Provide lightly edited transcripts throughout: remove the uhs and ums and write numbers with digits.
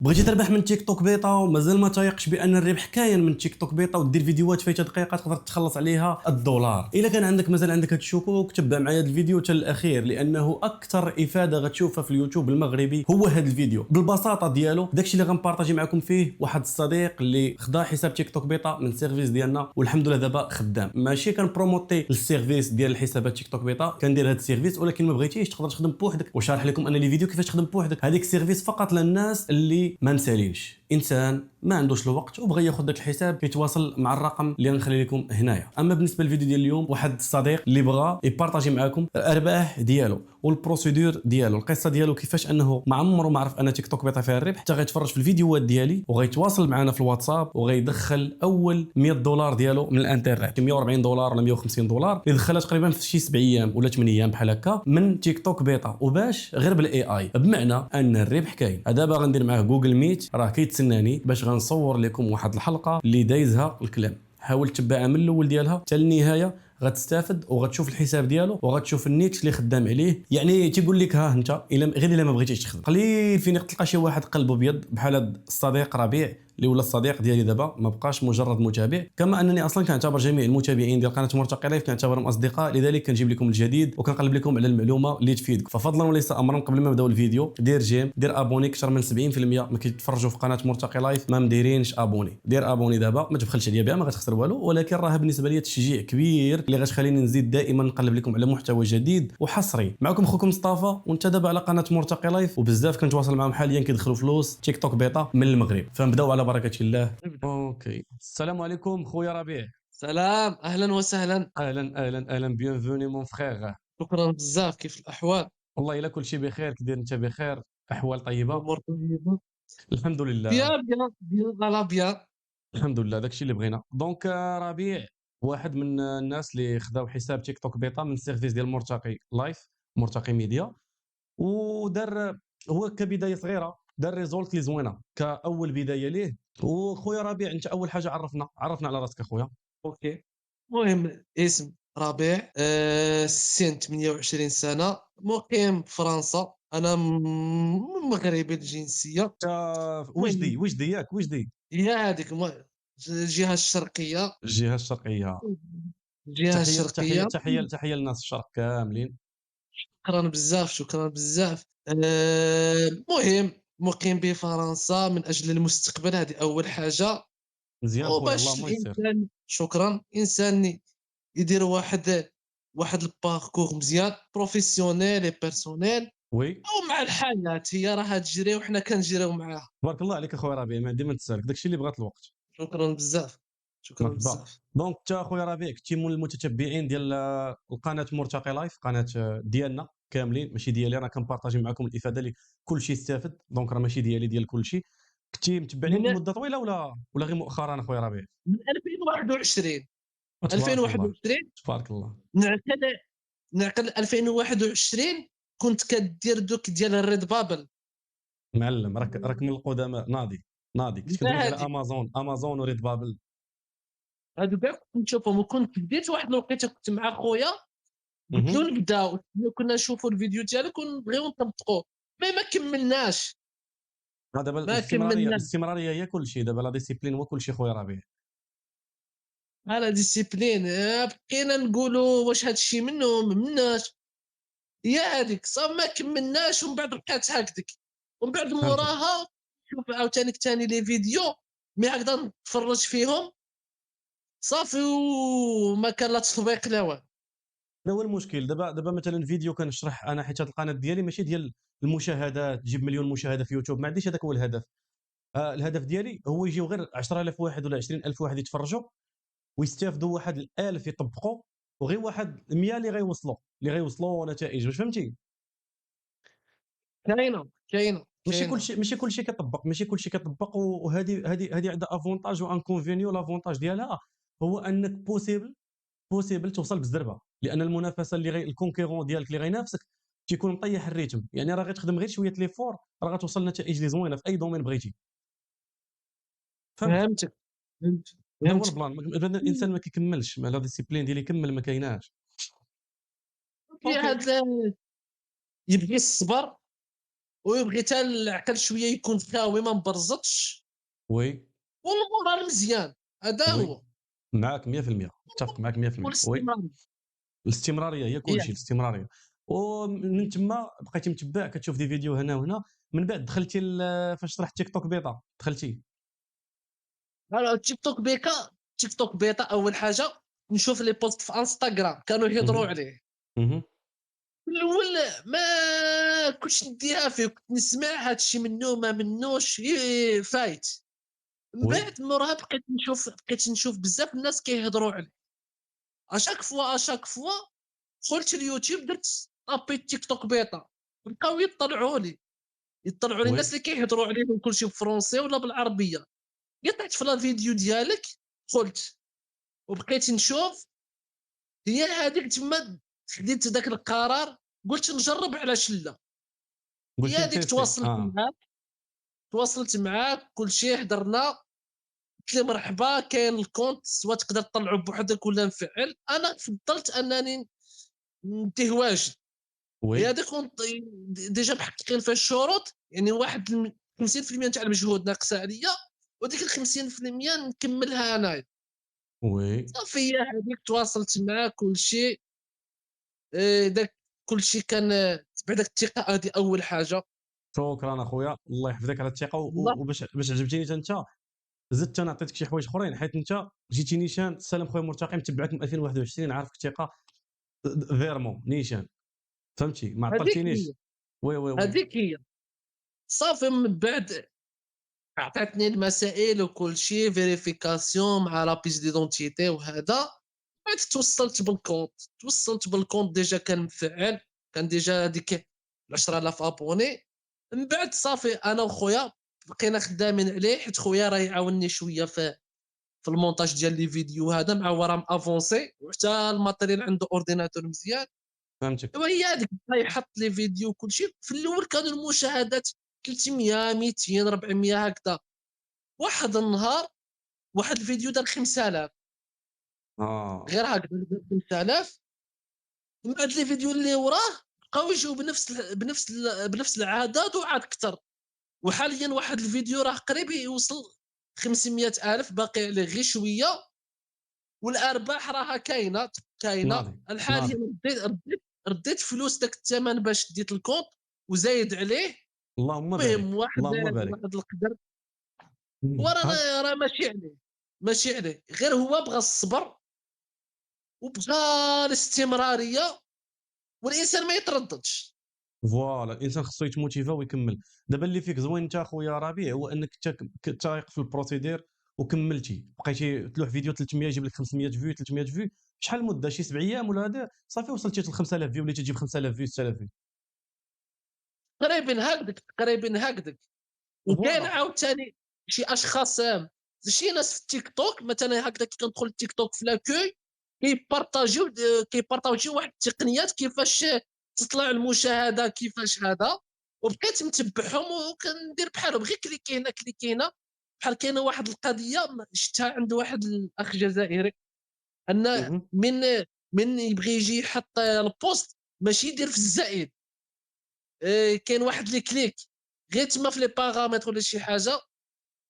بغيتي تربح من تيك توك بيتا ومازال ما تايقش بان الربح كاين من تيك توك بيتا ودير فيديوهات فايته دقيقه تقدر تخلص عليها الدولار. الا كان عندك مازال عندك هاد الشكوك تبع معايا هاد الفيديو حتى الاخير لانه اكثر افاده غتشوفها في اليوتيوب المغربي هو هاد الفيديو. بالبساطه ديالو داكشي اللي غنبارطاجي معكم فيه واحد الصديق اللي خدا حساب تيك توك بيتا من السيرفيس ديالنا والحمد لله دابا خدام. ماشي كنبروموتي السيرفيس ديال الحسابات تيك توك بيتا، كندير هاد السيرفيس ولكن ما بغيتيش تقدر تخدم بوحدك وشارح لكم انا لي فيديو كيفاش تخدم بوحدك. هذيك السيرفيس فقط للناس اللي ما مسالينش، انسان ما عندوش الوقت وبغى ياخذ داك الحساب كيتواصل مع الرقم اللي غنخلي لكم هنايا. اما بالنسبه للفيديو ديال اليوم واحد الصديق اللي بغى يبارطاجي معكم الارباح ديالو والبروسيدور ديالو، القصه ديالو كيفاش انه ما عمره ما عرف ان تيك توك بيطي فيها الربح، حتى غيتفرج في الفيديوهات ديالي وغيتواصل معنا في الواتساب وغيدخل اول 100 دولار ديالو من الانترنت، 140 دولار ولا 150 دولار اللي دخلها تقريبا في شي 7 ايام ولا 8 ايام بحال هكا من تيك توك بيتا. وباش غير بالاي اي، بمعنى ان الربح كاين. دابا غندير معاه جوجل ميت راه كيتسناني باش غنصور لكم واحد الحلقه اللي دايزها الكلام. حاول تتبعها من الاول ديالها حتى النهايه، غتستافد وغتشوف الحساب ديالو وغتشوف النيت اللي خدام عليه. يعني تيقول لك ها انت الا غير الا ما بغيتيش تخدم قليل فين تلقى شي واحد قلبه ابيض بحال هذا الصديق ربيع اللي ولا الصديق ديالي دابا ما بقاش مجرد متابع، كما انني اصلا كنعتبر جميع المتابعين ديال قناه مرتقي لايف كنعتبرهم اصدقاء، لذلك كنجيب لكم الجديد وكنقلب لكم على المعلومه اللي تفيدكم. ففضلا وليس امرا قبل ما نبداو الفيديو دير جيم، دير ابوني. اكثر من 70% ما كيتفرجوا في قناه مرتقي لايف ما مديرينش ابوني. دير ابوني دابا ما تبخلش عليا بها، ما غتخسر والو، ولكن راه بالنسبه لي تشجيع كبير اللي غتخليني نزيد دائما نقلب لكم على محتوى جديد وحصري. معكم خوكم مصطفى وانت دابا على قناه مرتقي لايف، وبزاف كنتواصل معهم حاليا كيدخلوا فلوس تيك توك بيتا من المغرب. فنبداو على بركه الله. اوكي، السلام عليكم خويا ربيع. سلام، أهلا وسهلا. اهلا اهلا اهلا، بيانفوني مون فخير. شكرا بزاف. كيف الأحوال؟ والله الا كل شيء بخير، كدير انت بخير؟ احوال طيبه؟ الأمور طيبة؟ الحمد لله. بيان بيان بيان على بيان. الحمد لله داكشي اللي بغينا. دونك ربيع واحد من الناس اللي خداو حساب تيك توك بيتا من السيرفيس ديال مرتقي لايف، مرتقي ميديا، ودار هو كبدايه صغيره دار ريزولت اللي زوينه كاول بدايه ليه. وخويا ربيع انت اول حاجه عرفنا على راسك اخويا. أوكي. المهم اسم ربيع، سن 28 سنة، مقيم في فرنسا. أنا مغربي الجنسية. وجدي المهم وجدي ياك وجدي. هي هذيك الجهة الشرقية. الجهه الشرقيه. الجهة تحيه تحيه الشرقية. تحيه تحيه للناس الشرق كاملين. شكرا بزاف، شكرا بزاف. المهم مقيم بفرنسا من أجل المستقبل، هذه أول حاجة. مزيان خويا وباش اللهم يسر. الانسان، شكرا، انسان يدير واحد الباركور مزيان بروفيسيونيل اي بيرسونيل، وي. او مع الحياه هي راها تجري وحنا كنجريو معاها. تبارك الله عليك اخويا ربيع، ما عندي ما تسالك داكشي اللي بغات الوقت. شكرا بزاف، شكرا مرحبا. بزاف. دونك انت اخويا ربيع كنتي من المتتبعين ديال القناه مرتقي لايف، قناه ديالنا كاملين ماشي ديالي، انا كنبارطاجي معكم الافاده اللي كلشي يستافد. دونك راه ماشي ديالي، ديال كلشي. كنتي متبع لي من مده طويله ولا غير مؤخرا اخويا ربيع؟ من 2021. تبارك الله. 2021 تبارك الله. نعقل 2021 كنت كدير دوك ديال الريد بابل. معلم راك من القدماء، ناضي. ناضي كنت كدوز على هذيك امازون وريد بابل. هادو كاع كنت نشوفهم، وكنت بديت واحد الوقيته كنت مع خويا قلت له اها. نبداو. كنا نشوفوا الفيديو ديالك ونبغيو نطبقوا، ما كملناش. دابا ما الاستمراريه كملناش الاستمراريه هي كلشي، دابا لا ديسيبلين هو كلشي خويا ربيع. على ديسيبلين. بقينا نقولوا واش هاد الشيء منه ما مناش. هي هذيك صافي ما كملناش، ومن بعد بقات هكذاك. ومن بعد فهمتك. موراها شوف عاوتاني ثاني لي فيديو مي هكذا نتفرج فيهم صافي، وما كان لا تطبيق لا والو. هذا هو المشكل. دابا مثلا فيديو كنشرح انا، حيت هذه القناه ديالي ماشي ديال المشاهدات تجيب مليون مشاهده في يوتيوب، ما عنديش هذاك هو الهدف. الهدف ديالي هو يجيو غير 10000 واحد ولا 20000 واحد يتفرجوا ويستافدوا واحد 1000 يطبقوا، وغير واحد 100 اللي غيوصلوا نتائج. واش فهمتي؟ كاينه. ماشي كلشي كيطبق، وهذه عندها افونتاج وان كونفينيو. لافونتاج ديالها هو انك بوسيبل توصل بالزربه، لان المنافسه الكونكيرون ديالك اللي غينافسك تيكون مطيح الريتم. يعني راه غتخدم غير شويه لي فور راه غتوصل لنتائج اللي زوينه في اي دومين بغيتي. فهمت؟ فهمتك فهمت هذا هو فهمتك. البلان. الانسان ما كيكملش، ما لا ديسيبلين ديال يكمل ما كايناش. في اوكي. هاد يبغي الصبر، ويبغي حتى العقل شويه يكون خاوي ما مبرزطش، وي والمورال مزيان. هذا وي هو. معاك 100%، متفق معاك 100%. وي والاستمرار. الاستمراريه هي كل شيء، يعني الاستمراريه. ومن تما بقيتي متبع كتشوف دي فيديو هنا وهنا. من بعد دخلتي فاش طرح تيك توك بيضاء دخلتي. على التيك توك بيكا، تيك توك بيتا اول حاجه نشوف لي بوست في انستغرام كانوا يهضروا اها عليه. اها في الاول ما كنتش نديها فيه، كنت نسمع هادشي منه ما منوش فايت. من وي بعد موراها بقيت نشوف بزاف الناس كيهضروا عليه. اشاك فوا دخلت اليوتيوب درت طابي تيك توك بيتا، بقاو يطلعوا لي وي الناس اللي كيهضروا عليهم كلشي بالفرنسي ولا بالعربيه. قطعت في لا فيديو ديالك قلت، وبقيت نشوف. هي هذيك تما خديت ذاك القرار، قلت نجرب علاش لا. هي قلتي هذيك نتيستي تواصلت معاك كل شيء حضرنا. قلت لي مرحبا كاين الكونت، سواء تقدر تطلعو بوحدك ولا نفعل. انا فضلت انني نديه واجد. وي هي هذيك ديجا محققين فيها الشروط، يعني واحد 50% تاع المجهود ناقصه عليا، وديك ال 50% نكملها انايا. وي صافي هي هذيك تواصلت معاه كل شيء. داك كل شيء كان تبع داك الثقه، هذه اول حاجه. شكرا اخويا، الله يحفظك على الثقه. الله. وباش عجبتيني حتى انت، زدت انا عطيتك شي حوايج اخرين، حيت انت جيتي نيشان. السلام خويا مرتقي متبعك من 2021، عارفك ثقه فيرمون نيشان، فهمتي ما هذيك عطلتينيش. هي وي وي وي هذيك هي صافي. من بعد عطاتني المسائل وكل شيء، فيريفيكاسيون مع لابيس ديدونتيتي وهذا. بعد توصلت بالكونت ديجا كان مفعل، كان ديجا هذيك 10000 ابوني. من بعد صافي انا وخويا بقينا خدامين عليه، حيت خويا راه يعاونني شويه في المونتاج ديال لي فيديو هذا، مع هو راه افونسي وحتى الماتيريال عنده اورديناتور مزيان. فهمتك. وهي هذيك بقى يحط لي فيديو كلشي. في الاول كانوا المشاهدات 300 200 400 هكذا. واحد النهار واحد الفيديو دار 5000، اه غير هكذا دار 5000. من بعد لي فيديو اللي وراه بقاو يجيو بنفس العدد وعاد اكثر. وحاليا واحد الفيديو راه قريب يوصل 500,000، باقي عليه غير شويه. والارباح راها كاينه. ناضي الحال هي ناضي. رديت فلوس داك الثمن باش ديت الكونت وزايد عليه. اللهم المهم بارك واحد اللهم بارك. واحد القدر. هاد ورانا راه ماشي عليه غير هو بغى الصبر وبغى الاستمراريه، والانسان ما يترددش. فوالا الانسان خصو يتموتيفا ويكمل. دابا اللي فيك زوين انت اخويا ربيع هو انك تايق في البروسيدير وكملتي. بقيتي تلوح فيديو 300 يجيب لك 500 فيو 300 فيو. شحال المده؟ شي 7 ايام ولا هذا صافي وصلتي ل 5000 فيو، وليتي تجيب 5000 فيو 6000 فيو. قريبين هكذاك. وكاين فوالا عاوتاني شي اشخاص، شي ناس في التيك توك مثلا هكذا كي كندخل التيك توك في لاكوي كيبارطاجيو كيبارطاجيو واحد التقنيات كيفاش تطلع المشاهده كيفاش هذا. وبقيت متبعهم وكندير بحالهم، غير كليكي هنا كليكي هنا. بحال كاينه واحد القضيه شفتها عند واحد الاخ جزائري، ان مهم. من يبغي يجي يحط البوست ماشي يدير في الزائد. كاين واحد لي كليك غير تما في لي باغامتر ولا شي حاجه.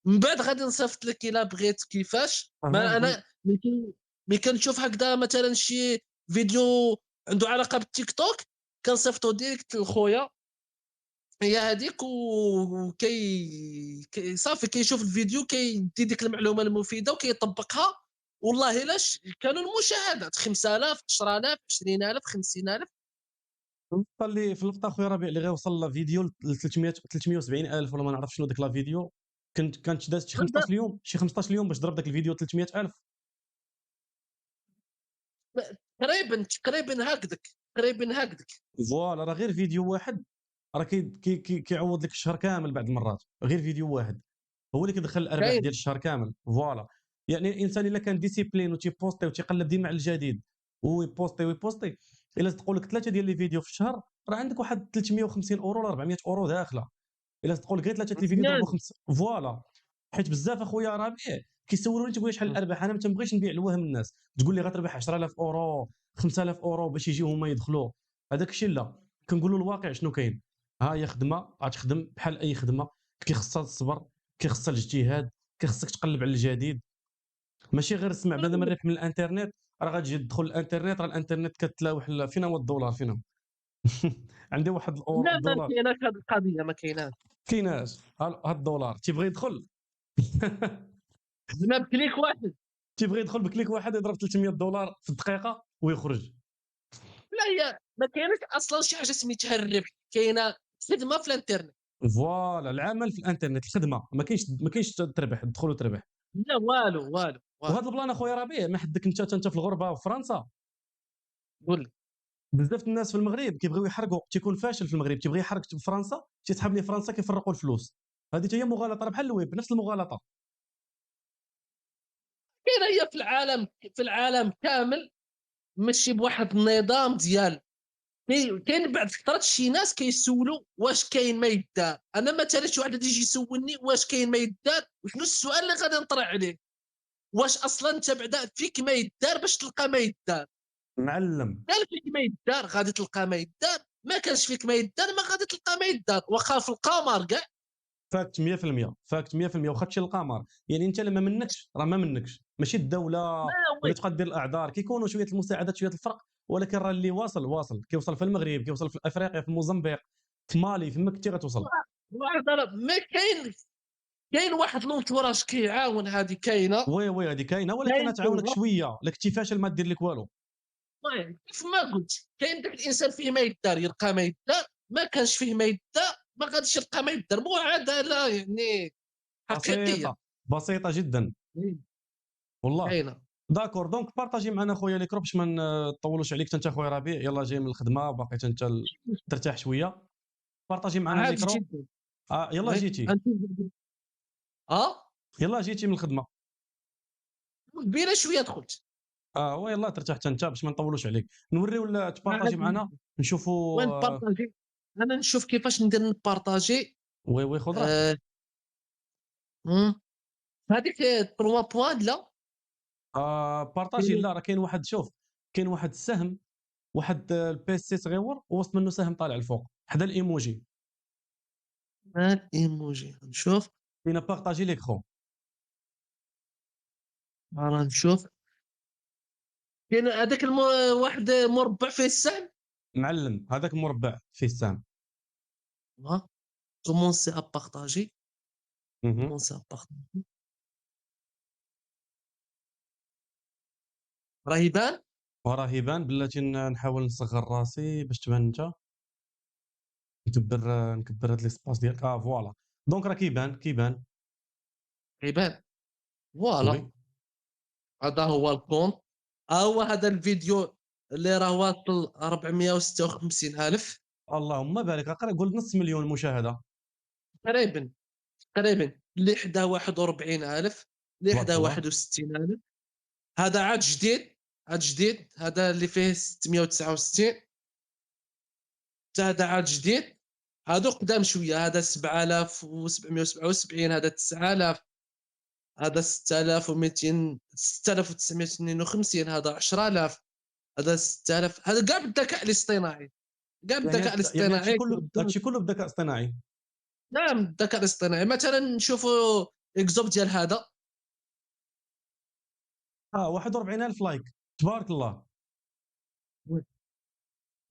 من بعد غادي نصيفط لك الا بغيت كيفاش. اها ما انا ملي كنشوف هكذا مثلا شي فيديو عنده علاقه بالتيك توك كنصيفطو ديريكت لخويا. هي هذيك صافي كيشوف الفيديو كيدي ديك المعلومه المفيده وكيطبقها. والله الا كانوا المشاهدات 5000 10000 20000 50000. في اللقطه اخويا ربيع اللي غيوصل فيديو ل 300 370 الف ولا ما نعرف شنو ديك لا فيديو. كانت دازت شي 15 يوم باش ضرب داك الفيديو 300 الف. تقريبا هكذاك. فوالا راه غير فيديو واحد راه كيعوض لك الشهر كامل بعد المرات. غير فيديو واحد هو اللي كيدخل الارباح كاين ديال الشهر كامل. فوالا يعني الانسان الا كان ديسيبلين وتيبوستي وتيقلب ديما على الجديد ويبوستي الا تقول لك ثلاثه ديال لي فيديو في الشهر راه عندك واحد 350 اورو ولا 400 اورو داخله. الا تقول لك غير ثلاثه لي فيديو ضربوا مزيان. خمس. فوالا حيت بزاف اخويا ربيع كيسولوني تيقول لي شحال الارباح. انا ما تنبغيش نبيع الوهم الناس، تقول لي غتربح 10000 اورو 5000 اورو باش يجيو هما يدخلوا. هذاك الشيء لا، كنقول له الواقع شنو كاين. ها هي خدمه غتخدم بحال اي خدمه، كيخصها الصبر، كيخصها الاجتهاد، كيخصك تقلب على الجديد، ماشي غير تسمع بنادم الربح من الانترنت. راه غتجي تدخل الانترنت، راه الانترنت كتلاوح فين هو الدولار فين هو. عندي واحد لا ما الدولار كايناش هذه القضيه، ما كايناش. كايناش، ها الدولار تيبغي يدخل. زعما بكليك واحد. تيبغي يدخل بكليك واحد يضرب 300 دولار في الدقيقه ويخرج. لا هي ما كايناش اصلا شي حاجه سميتها الربح، كاينه خدمه في الانترنت. فوالا العمل في الانترنت، الخدمه، ما كاينش تربح، تدخل وتربح. لا والو والو والو. وهذا البلان اخويا ربيع ما حدك انت في الغربه وفي فرنسا. قول لي. بزاف الناس في المغرب كيبغيو يحرقوا، تيكون فاشل في المغرب تيبغي يحرق في فرنسا، تيسحب لي فرنسا كيفرقوا الفلوس. هذه هي مغالطه، راه بحال الويب نفس المغالطه. كاينه هي في العالم كامل، ماشي بواحد النظام ديال. كاين بعد فترات شي ناس كيسولوا واش كاين ما يدار. انا مثلا شي واحد يجي يسولني واش كاين ما يدار، وشنو السؤال اللي غادي نطرح عليه؟ واش اصلا انت بعدا فيك ما يدار باش تلقى ما يدار؟ معلم. كان فيك ما يدار غادي تلقى ما يدار، ما كانش فيك ما يدار ما غادي تلقى ما يدار، واخا في القمر كاع. فاكت 100%، فاكت 100%، واخا تمشي للقمر. يعني انت لما منكش راه ما منكش، ماشي الدوله ما ولا وي. تبقى دير الاعذار. كيكونوا شويه المساعدات شويه الفرق، ولكن راه اللي واصل كيوصل في المغرب، كيوصل في افريقيا، في موزمبيق، في مالي، في مكتي غتوصل. ما كاين. كاين واحد لونتوراج كيعاون، هذه كاينه. وي وي هذه كاينه، ولكن كاين في تعاونك الغرب. شويه، لك انت فاشل ما دير لك والو. طيب كيف ما قلت، كاين داك الانسان فيه ما يدار يلقى ما يدار، ما كانش فيه ما يدار ما غاديش يلقى ما يدار. معادله يعني حقيقيه. بسيطه، بسيطه جدا والله. كاينه. داكور، دونك بارطاجي معنا خويا ليكرو باش ما نطولوش عليك. انت خويا ربيع يلا جاي من الخدمه وباقي انت ترتاح شويه، بارطاجي معنا عادي الليكرو. جدا. يلا وي. جيتي، اه يلا جيتي من الخدمه. بينا شويه دخلت. ويلا ترتاح حتى انت باش ما نطولوش عليك. نوري ولا تبارطاجي عادي. معنا نشوفوا. وين بارطاجي؟ انا نشوف كيفاش ندير نبارطاجي. وي وي خذ راحتك. آه. هذيك 3 بوان لا. بارطاجي لا، راه كاين واحد، شوف، كاين واحد السهم، واحد البيسي صغيور وسط منه سهم طالع الفوق حدا الايموجي. هاد ايموجي نشوف. كاين بارطاجي ليكرو. انا نشوف. كاين هذاك واحد مربع فيه السهم. معلم هذاك مربع فيه السهم. ها. كومونسي ا بارطاجي. مهم. كومونسي ا بارطاجي. راه يبان. وراه يبان بلاتي نحاول نصغر راسي باش تبان انت. نكبر هاد ليسباس ديالك، فوالا. دونك راه كيبان. يبان. وي. فوالا. هذا هو الكونت. ها هو هذا الفيديو اللي راه واصل 456 الف. اللهم بارك، اقرا قول نص مليون مشاهده. تقريبا. تقريبا اللي حدا 41 الف، اللي حدا تبارك الله. 61 الف. هذا عاد جديد. عاد جديد هذا اللي فيه 669. حتى هذا عاد جديد. هادو قدام شويه، هذا 7777، هذا 9000، هذا 6200، 6952، هذا 10000، هذا 6000. هذا كاع بالذكاء الاصطناعي. كاع يعني بالذكاء يعني هادشي الاصطناعي كله، كيبداو. هادشي كله بالذكاء الاصطناعي. نعم الذكاء الاصطناعي. مثلا نشوفوا اكزوب ديال هذا. 41000 لايك، تبارك الله.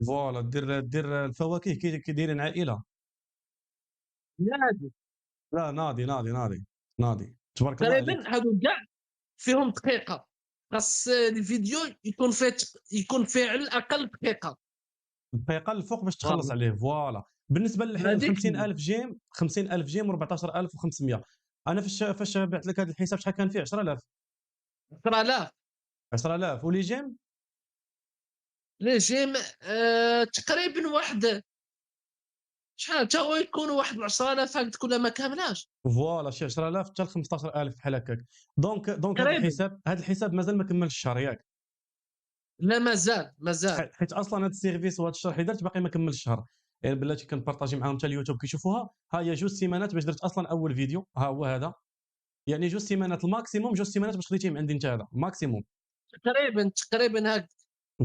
فوالا دير الفواكه كي دايرين عائله. نادي. لا ناضي تبارك الله عليك. تقريبا هادو كاع فيهم دقيقه. خاص الفيديو يكون فيه على الاقل دقيقه. دقيقه الفوق باش تخلص فوالا. عليه، فوالا. بالنسبه ل هذيك هي. 50000 جيم، 50000 جيم و14500. انا فاش بعت لك هذا الحساب شحال كان فيه؟ 10000. 10000. 10000 ولي جيم. لي جيم تقريبا واحد. شحال حتى هو يكون واحد 10000 هكذا كلها ما كاملاش. فوالا شي 10000 حتى ل 15000 بحال هكاك. دونك تقريبا. هذا الحساب مازال ما كملش الشهر ياك. لا مازال مازال. حيت اصلا هذا السيرفيس وهذا الشرح اللي درت باقي ما كملش الشهر. يعني بلاتي كنبارطاجي معاهم حتى اليوتيوب كيشوفوها. ها هي 2 سيمانات باش درت اصلا اول فيديو، ها هو هذا. يعني 2 سيمانات الماكسيموم، 2 سيمانات باش خديتيه من عندي انت، هذا ماكسيموم. تقريبا هكذا.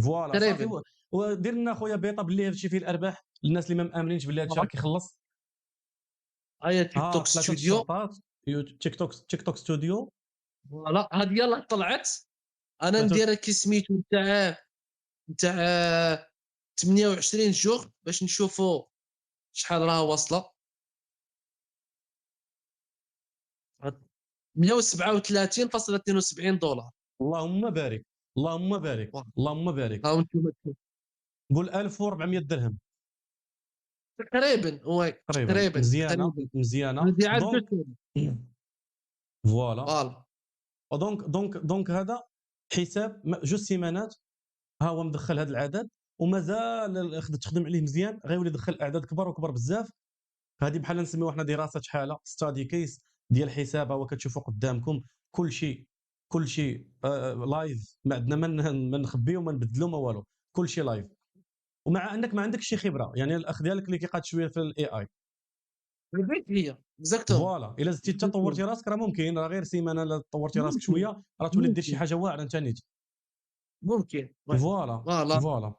فوالا صافي. تقريبا. ودير لنا خويا بيطا باللي هادشي فيه الارباح للناس اللي ما مامنينش باللي هادشي راه كيخلص. هيا تيك توك ثلاثه ستوديو. الشرطات، تيك توك ستوديو. فوالا هاد يلاه طلعت. انا ثلاثه. ندير كي سميتو نتاع 28 جوغ باش نشوفوا شحال راه واصله. 137.72 دولار. اللهم بارك، اللهم بارك، واه. اللهم بارك. ها انتم قول 1400 درهم تقريبا، وي تقريبا. تقريبا مزيانه تقريبا. مزيانه هذه عاد دونك. دوسون. فوالا. فوالا. دونك هذا حساب جوج سيمانات ها هو مدخل هذا العدد، ومازال تخدم عليه مزيان غيولي يدخل اعداد كبر وكبر بزاف. هذه بحال نسميوها حنا دراسه شحاله ستادي كيس ديال الحساب. هو كتشوفوا قدامكم كل شيء، كل شيء لايف، ما عندنا ما نخبيو ما نبدلو ما والو، كل شيء لايف. ومع انك ما عندكش شي خبره، يعني الاخ ديالك اللي كيقاد شويه في الاي اي. هذيك هي اكزاكتومون. فوالا الا زدتي حتى طورتي راسك راه ممكن، راه غير سيمانه الا طورتي راسك ممكن شويه راه تولي دير شي ممكن حاجه واعره انت نيت. ممكن وي. فوالا فوالا. فوالا.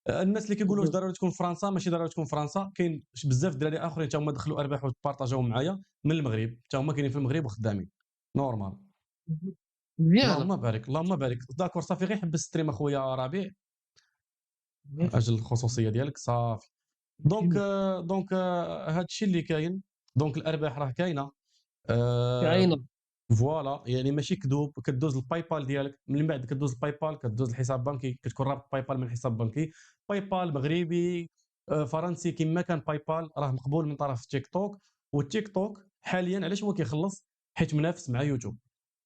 الناس اللي كيقولوا واش ضروري تكون في فرنسا، ماشي ضروري تكون في فرنسا. كاين بزاف الدراري اخرين حتى هما دخلوا ارباح وبارطاجاو معايا من المغرب، حتى هما كاينين في المغرب وخدامين نورمال. مزيانه. اللهم بارك، اللهم بارك. داكور صافي، غير حب ستريم اخويا ربيع اجل الخصوصيه ديالك صافي. دونك هذا الشيء اللي كاين. دونك الارباح راه كاينه. آه، كاينه. فوالا، يعني ماشي كذوب. كدوز الباي بال ديالك، من بعد كدوز الباي بال كدوز الحساب بنكي، كتكون رابط باي بال من حساب بنكي. باي بال مغربي فرنسي كما كان باي بال راه مقبول من طرف تيك توك. والتيك توك حاليا علاش هو كيخلص؟ حيت منافس مع يوتيوب.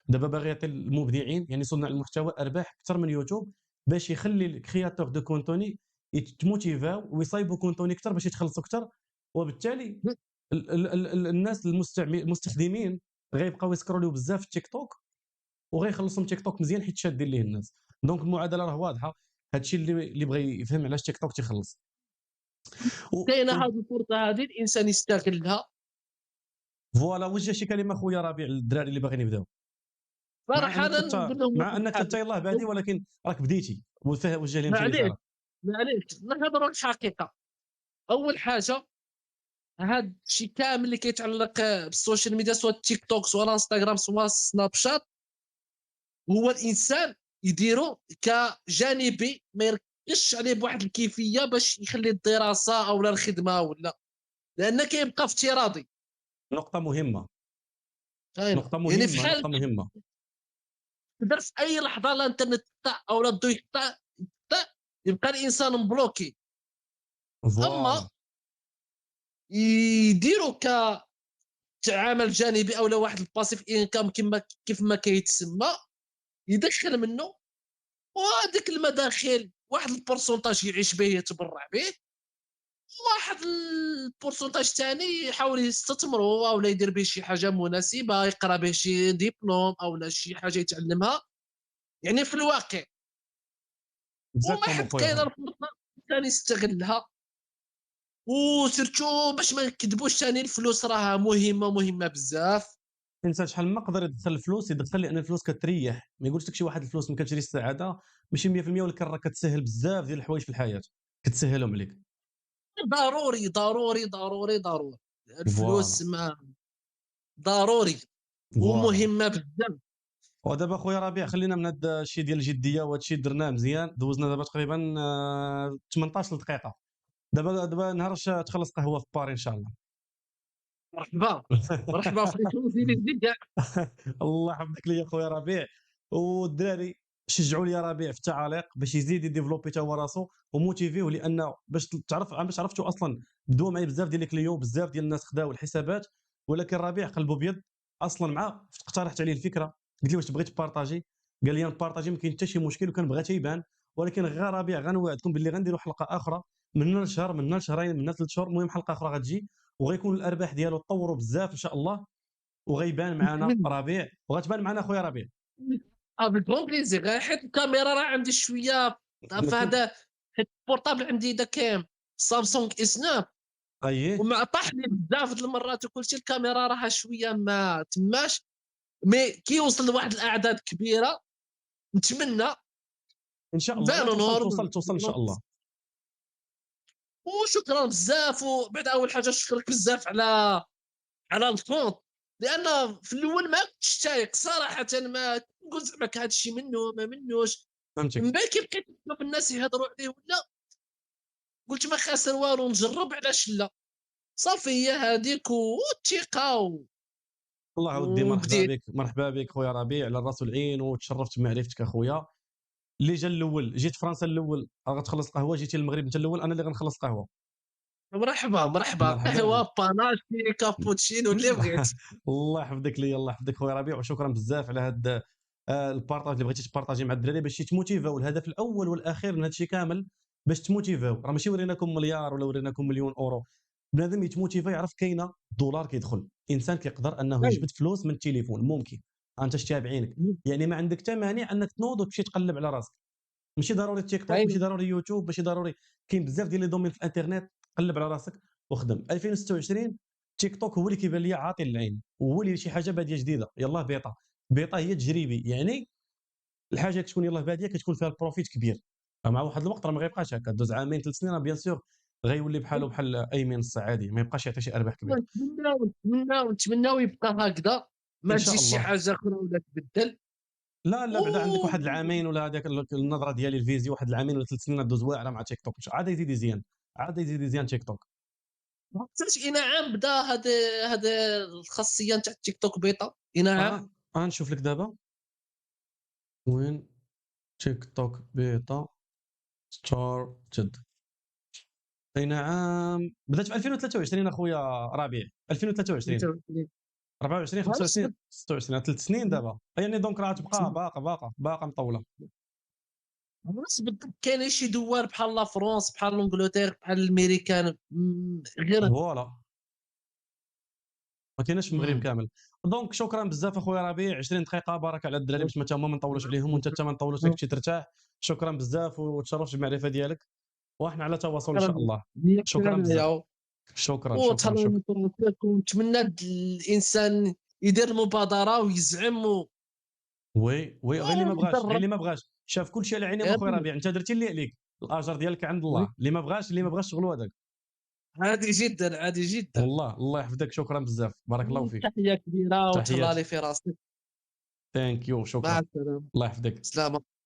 دابا باغي يعطي المبدعين يعني صناع المحتوى ارباح اكثر من يوتيوب، باش يخلي الكرياتور دو كونتوني يتموتيفاو ويصايبوا كونتوني اكثر باش يتخلصوا اكثر. وبالتالي الناس المستخدمين غيبقاو يسكروليو بزاف في تيك توك، وغيخلصهم تيك توك مزيان حيت شادين ليه الناس. دونك المعادله راه واضحه. هادشي اللي بغى يفهم علاش تيك توك تيخلص. كاينه هذه الفرصه، هذه الانسان يستغلها. فوالا. وجه شي كلمه خويا ربيع للدراري اللي باغيين يبداو. صراحه انا نقول لهم مع واحد انك الحاجه. انت يلاه بادي، ولكن راك بديتي وجه لهم شي معليش اشاره. معليش نهضروا الحقيقه. اول حاجه، هاد الشيء كامل اللي كيتعلق بالسوشيال ميديا، سواء تيك توك سواء انستغرام سواء سناب شات، هو الانسان يديرو كجانبي، ما يركزش عليه بواحد الكيفيه باش يخلي الدراسه او الخدمه ولا، لان كيبقى افتراضي. نقطه مهمه، فاهم؟ نقطه يعني في مهمه، حال نقطه مهمه. تقدر في اي لحظه الانترنت يقطع او الضوء يقطع، يبقى الانسان مبلوكي. فوالا. اما يديروا كعمل جانبي او واحد الباسيف انكم كما كيف ما كيتسمى، يدخل منه، وهذيك المداخل واحد البورسونتاج يعيش به يتبرع به، واحد البورسونتاج ثاني يحاول يستثمره او يدير به شي حاجه مناسبه، يقرا به شي ديبلوم او شي حاجه يتعلمها يعني في الواقع. وما اكزاكتومون حد خويا كاين ربيع. الفرصه كان يستغلها. وسيرتو باش ما نكذبوش ثاني، الفلوس راه مهمه بزاف. الانسان شحال ما قدر يدخل الفلوس يدخل، لان الفلوس كتريح. ما يقولش لك شي واحد الفلوس ما كتشري السعاده، ماشي 100%، ولكن راه كتسهل بزاف ديال الحوايج في الحياه، كتسهلهم عليك. ضروري ضروري ضروري ضروري. فوالا الفلوس ما ضروري فوالا. ومهمه بزاف. ودابا خويا ربيع خلينا من هذا الشيء ديال الجديه، وهذا الشيء درناه مزيان. دوزنا دابا تقريبا 18 دقيقه. دابا نهار تخلص قهوه في باري ان شاء الله. مرحبا. مرحبا خويا، وزيد زيد كاع. الله يحفظك ليا خويا ربيع. والدراري شجعوا لي ربيع في التعاليق باش يزيد يديفلوبي تا هو راسو، وموتيفيوه، لان باش تعرف باش عرفتوا اصلا بدوا معايا بزاف ديال الكليون، بزاف ديال الناس خداو الحسابات، ولكن ربيع قلبه ابيض. اصلا مع اقترحت عليه الفكره، قلت له واش بغيت تبارطاجي؟ قال لي نبارطاجي ما كاين حتى شي مشكل، وكان بغى تيبان. ولكن غير ربيع غنوعدكم باللي غنديروا حلقه اخرى من هنا لشهر، من هنا لشهرين، من هنا 3 شهور، المهم حلقه اخرى غتجي، وغيكون الارباح ديالو تطوروا بزاف ان شاء الله. وغيبان معنا ربيع، وغتبان معنا خويا ربيع. بكون بليزير، حيت الكاميرا راه عندي شويه ما كنت. فهذا. حيت البورطابل عندي داك سامسونج اس 9، اييه ومع طاح لي بزاف د المرات وكلشي، الكاميرا راها شويه ما تماش. مي كي يوصل لواحد الاعداد كبيره نتمنى ان شاء الله، لا نبانو توصل نورمال. توصل توصل ان شاء الله. وشكرا بزاف. وبعد اول حاجه نشكرك بزاف على الكونت، لان في الاول ما كنتش تايق صراحه، ما نقول زعما هذا الشيء منه ما منوش. فهمتك. من بعد كي بقيت نشوف الناس يهضروا عليه ولا، قلت ما خاسر والو نجرب، علاش لا. صافي هي هذيك والثقه والله ودي مرحبا وبديت. بك، مرحبا بك خويا ربيع، على الراس والعين، وتشرفت بمعرفتك اخويا. اللي جا الاول، جيت فرنسا الاول غتخلص قهوه، جيتي المغرب انت الاول، انا اللي غنخلص قهوه. مرحبا مرحبا، مرحبا بك. قهوه باناشي كابوتشينو اللي بغيت. الله يحفظك ليا، الله يحفظك خويا ربيع، وشكرا بزاف على هاد البارطاج اللي بغيتي تبارطاجي مع الدراري باش تموتيفاو. الهدف الاول والاخير من هذا الشيء كامل باش تموتيفاو، راه ماشي وريناكم مليار ولا وريناكم مليون اورو. بنادم يتموتيفا يعرف كاينه دولار كيدخل، انسان كيقدر انه أيوة. يجبد فلوس من التليفون، ممكن انت شتيها بعينك. يعني ما عندك حتى مانع انك تنوض وتمشي تقلب على راسك. ماشي ضروري تيك توك، ماشي ايوه ضروري يوتيوب، ماشي ضروري. كاين بزاف ديال لي دومين في الانترنت. قلب على راسك وخدم. 2026 تيك توك هو اللي كيبان لي عاطي العين، وهو اللي شي حاجه باديه جديده، يلاه بيطا. بيطا هي تجريبي، يعني الحاجه كتكون يلاه باديه كتكون فيها البروفيت كبير. مع واحد الوقت راه ما غيبقاش هكا، دوز عامين 3 سنين راه بيان سور غيولي بحالو بحال اي منصه عادي، ما يبقاش يعطي شي ارباح كبيره. نتمناو يبقى هكذا، ان ما شاء تجيش شي الله. حاجه اخرى ولا تبدل. لا لا، بعدا عندك و واحد العامين ولا هذاك النظره ديالي الفيزيو، واحد العامين ولا 3 سنين دوز واعره مع تيك توك، عاد يزيد يزيان، عاد يزيد يزيان تيك توك. عرفتش اي نعم بدا هاد الخاصيه نتاع التيك توك بيتا اي نعم. نشوف لك دابا وين تيك توك بيتا ستارتد. اي نعم، بدات في 2023 اخويا ربيع، 2023، 24، عرفت 25، 26، 3 سنين دابا يعني، دونك راه تبقى باقا مطوله. عرفت بالضبط كاينين شي دوار بحال لا فرونس بحال انجلترا بحال الامريكان غير. فوالا، ما كايناش في المغرب مم. كامل. دونك شكرا بزاف اخويا ربيع، 20 دقيقه بارك على الدراري باش ما حتى هما ما نطولوش عليهم، وانت حتى ما نطولوش لك تمشي ترتاح. شكرا بزاف وتشرفت بالمعرفه ديالك، وحنا على تواصل ان شاء الله. هي شكرا بزاف. كلام. شكرا شكرا وتهلاو شكرا. من فرنسا، ونتمنى الانسان يدير المبادره ويزعم وي وي، غير اللي ما بغاش، غير ويجرب. اللي ما بغاش شاف كل شيء على عيني اخويا ربيع، انت درتي اللي عليك، الاجر ديالك عند الله. اللي ما بغاش، اللي ما بغاش شغلو هذاك. عادي جدا عادي جدا. والله الله يحفظك، شكرا بزاف، بارك الله فيك. تحيه كبيره وتهلا تحياتي. لي في راسك. ثانك يو، مع شكرا. السلامه. الله يحفظك. سلامه.